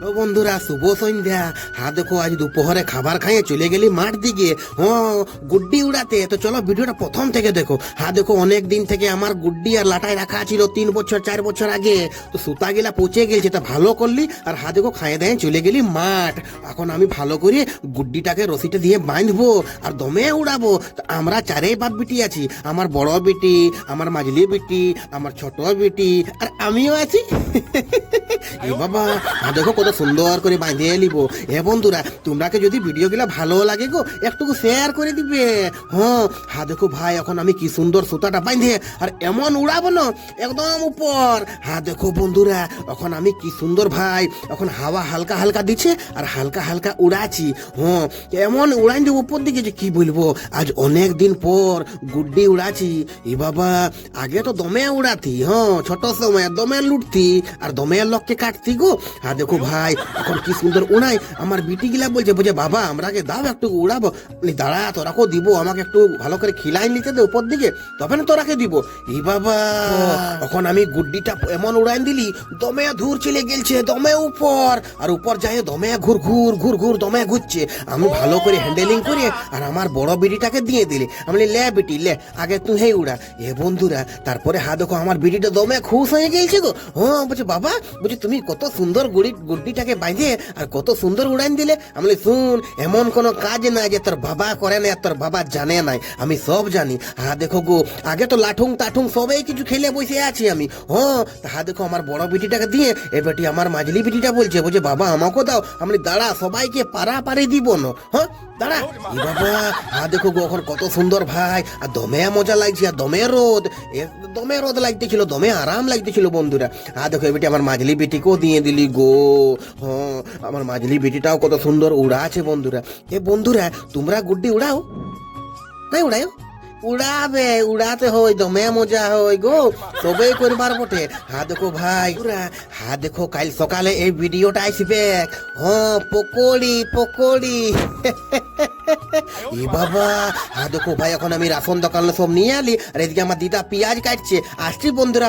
ও বন্ধুরা, শুভ সন্ধ্যা। হ্যাঁ দেখো, আজ দুপুরে খাবার খাইয়ে চলে গেলি মাঠ দিকে গুড্ডি উড়াতে। তো চলো ভিডিওটা প্রথম থেকে দেখো। হ্যাঁ দেখো, অনেক দিন থেকে আমার গুড্ডি আর লাটাই রাখা ছিল 3 বছর 4 বছর আগে। তো সুতা গিলা পচে গেছে, তা ভালো করলি। আর হ্যাঁ দেখো, খাইয়ে দাইয়ে চলে গেলি মাঠ। এখন আমি ভালো করে গুড্ডিটাকে রশিটা দিয়ে বাঁধবো আর দমে উড়াবো। তো আমরা চারেই বাপ বিটি আছি, আমার বড় বিটি, আমার মাঝলি বিটি, আমার ছোট বিটি, আর আমিও আছি। এ বাবা, দেখো কত সুন্দর করে বাঁধিয়ে নিব। এ বন্ধুরা, তোমরাকে যদি ভিডিও গুলা ভালো লাগে গো, একটু শেয়ার করে দিবে। দেখো ভাই, এখন আমি কি সুন্দর সুতাটা বাঁধে আর এমন উড়াবো না একদম উপর। দেখো বন্ধুরা, এখন আমি কি সুন্দর ভাই, এখন হাওয়া হালকা হালকা দিচ্ছে আর হালকা হালকা উড়াচ্ছি। এমন উড়াই দিব উপর দিকে যে কি বলবো। আজ অনেক দিন পর গুড্ডি উড়াচ্ছি। এ বাবা, আগে তো দমে উড়াতি, ছোট সময় দমে লুটতি আর দমে লোককে কাটতি গো। দেখো ভাই, এখন কি সুন্দর উড়াই। আমার বিটি গিলা বলছে বাবা, আমরাকে দাও একটু উড়াবো। দাঁড়া, তোরাকেও দিব, আমাকে একটু ভালো করে খিলাই নিতে দে উপর দিকে, তবে না তোরাকে দিব। এই বাবা, এখন আমি গুড্ডিটা এমন উড়াই দিলি, দমে ধূর চলে গেলছে, দমে উপর আর উপর যায় দমে ঘুর ঘুর ঘুর ঘুর দমে ঘুরছে। আমি ভালো করে হ্যান্ডেলিং করে আর আমার বড় বিটিটাকে দিয়ে দিলি। আমি লে বিটি লে, আগে তুই হে উড়া। এ বন্ধুরা, তারপরে দেখো আমার বিটিটা দমে খুশ হয়ে গেছে গো। বলছে বাবা, বলছে তুমি কত সুন্দর গুড্ডিটাকে বাঁধে আর কত সুন্দর উড়ান দিলে। আমি শুন, এমন কোনো কাজ নাই যে তোর বাবা করে না, তোর বাবা জানে নাই, আমি সব জানি। দেখো গো, আগে তো লাঠুং টাঠুং সবাই কিছু খেলে বসে আছি আমি। দেখো আমার বড় বিটিটাকে দিয়ে এ বেটি আমার মাঝলি বিটিটা বলছে বাবা আমাকেও দাও। আমি দাঁড়া, সবাইকে পারি দিব না। দাঁড়া। এ বাবা, দেখো গো, এখন কত সুন্দর ভাই, আর দমে মজা লাগছে, আর দমে রোদ লাগতেছিল, দমে আরাম লাগতেছিল বন্ধুরা। দেখো এ বেটি আমার মাঝলি বেটিকেও দিয়ে দিলি গো। আমার মাঝলি বেটিটাও কত সুন্দর উড়া আছে বন্ধুরা। এ বন্ধুরা, তোমরা গুড্ডি উড়াও নাই? উড়াও, উড়াবে, উড়াতে হয়, দমে মজা হয় গো, সবেই করবার বটে। দেখো ভাই, দেখো কাল সকালে এই ভিডিওটা আসবে। পকোড়ি পকোড়ি। এ বাবা, দেখো ভাই, এখন আমি রাশন দোকানে সব নিয়ে আলি আর এদিকে আমার দিদা পেঁয়াজ কাটছে। আসছি বন্ধুরা।